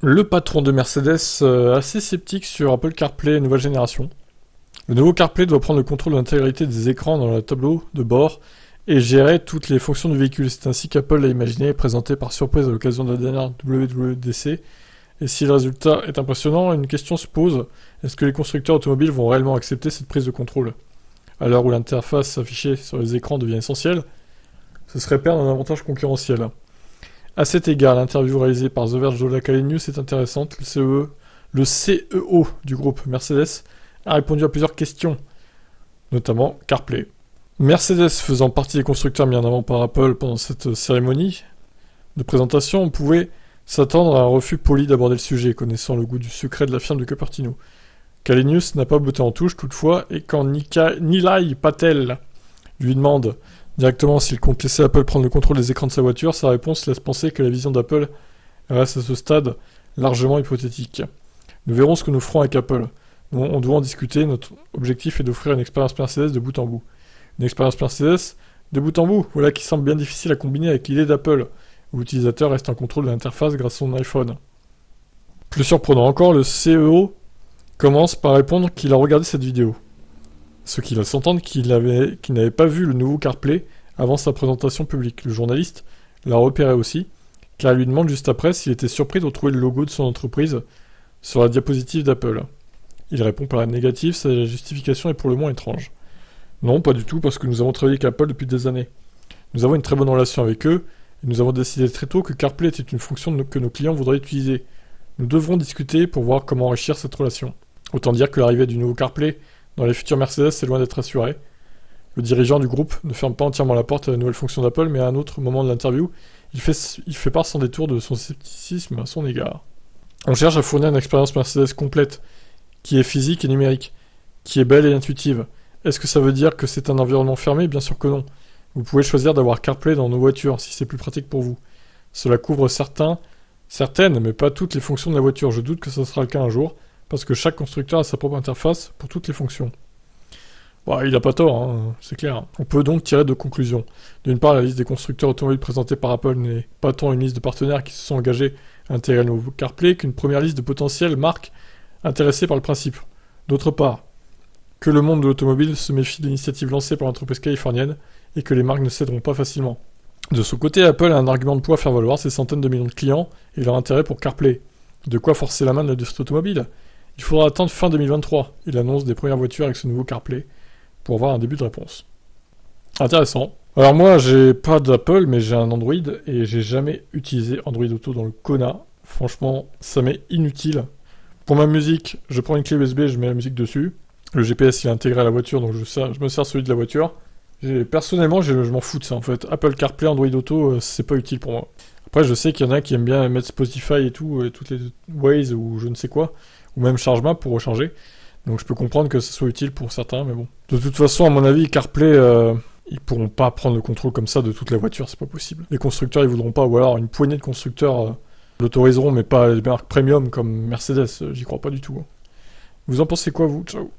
Le patron de Mercedes assez sceptique sur Apple CarPlay nouvelle génération. Le nouveau CarPlay doit prendre le contrôle de l'intégralité des écrans dans le tableau de bord et gérer toutes les fonctions du véhicule. C'est ainsi qu'Apple l'a imaginé et présenté par surprise à l'occasion de la dernière WWDC. Et si le résultat est impressionnant, une question se pose. Est-ce que les constructeurs automobiles vont réellement accepter cette prise de contrôle? À l'heure où l'interface affichée sur les écrans devient essentielle, ce serait perdre un avantage concurrentiel. À cet égard, l'interview réalisée par The Verge de la Calenius est intéressante. Le CEO du groupe Mercedes a répondu à plusieurs questions, notamment CarPlay. Mercedes faisant partie des constructeurs mis en avant par Apple pendant cette cérémonie de présentation, on pouvait s'attendre à un refus poli d'aborder le sujet, connaissant le goût du secret de la firme de Cupertino. Calenius n'a pas botté en touche toutefois, et quand Nilay Patel lui demande directement s'il compte laisser Apple prendre le contrôle des écrans de sa voiture, sa réponse laisse penser que la vision d'Apple reste à ce stade largement hypothétique. Nous verrons ce que nous ferons avec Apple. On doit en discuter, notre objectif est d'offrir une expérience Mercedes de bout en bout. Une expérience Mercedes de bout en bout, voilà qui semble bien difficile à combiner avec l'idée d'Apple, où l'utilisateur reste en contrôle de l'interface grâce à son iPhone. Plus surprenant encore, le CEO commence par répondre qu'il a regardé cette vidéo. Ce qui laisse entendre qu'il n'avait pas vu le nouveau CarPlay avant sa présentation publique. Le journaliste l'a repéré aussi, car il lui demande juste après s'il était surpris de retrouver le logo de son entreprise sur la diapositive d'Apple. Il répond par la négative, sa justification est pour le moins étrange. Non, pas du tout, parce que nous avons travaillé avec Apple depuis des années. Nous avons une très bonne relation avec eux, et nous avons décidé très tôt que CarPlay était une fonction que nos clients voudraient utiliser. Nous devrons discuter pour voir comment enrichir cette relation. Autant dire que l'arrivée du nouveau CarPlay dans les futurs Mercedes est loin d'être assurée. Le dirigeant du groupe ne ferme pas entièrement la porte à la nouvelle fonction d'Apple, mais à un autre moment de l'interview, il fait part sans détour de son scepticisme à son égard. On cherche à fournir une expérience Mercedes complète, qui est physique et numérique, qui est belle et intuitive. Est-ce que ça veut dire que c'est un environnement fermé? Bien sûr que non. Vous pouvez choisir d'avoir CarPlay dans nos voitures, si c'est plus pratique pour vous. Cela couvre certaines, mais pas toutes les fonctions de la voiture. Je doute que ce sera le cas un jour, parce que chaque constructeur a sa propre interface pour toutes les fonctions. Bon, il n'a pas tort, hein, c'est clair. On peut donc tirer deux conclusions. D'une part, la liste des constructeurs automobiles présentée par Apple n'est pas tant une liste de partenaires qui se sont engagés à intégrer le nouveau CarPlay qu'une première liste de potentielles marques intéressées par le principe. D'autre part, que le monde de l'automobile se méfie de l'initiative lancée par l'entreprise californienne et que les marques ne céderont pas facilement. De son côté, Apple a un argument de poids à faire valoir ses centaines de millions de clients et leur intérêt pour CarPlay. De quoi forcer la main de l'industrie automobile? Il faudra attendre fin 2023 et l'annonce des premières voitures avec ce nouveau CarPlay pour avoir un début de réponse. Intéressant. Alors moi, j'ai pas d'Apple, mais j'ai un Android et j'ai jamais utilisé Android Auto dans le Kona. Franchement, ça m'est inutile. Pour ma musique, je prends une clé USB, je mets la musique dessus. Le GPS il est intégré à la voiture, donc je me sers celui de la voiture. Personnellement, je m'en fous de ça en fait. Apple CarPlay, Android Auto, c'est pas utile pour moi. Après, je sais qu'il y en a qui aiment bien mettre Spotify et tout, et toutes les Waze ou je ne sais quoi, ou même ChargeMap pour recharger. Donc je peux comprendre que ce soit utile pour certains, mais bon. De toute façon, à mon avis, CarPlay, ils pourront pas prendre le contrôle comme ça de toute la voiture, c'est pas possible. Les constructeurs, ils voudront pas, ou alors une poignée de constructeurs l'autoriseront, mais pas les marques premium comme Mercedes, j'y crois pas du tout. Vous en pensez quoi, vous? Ciao.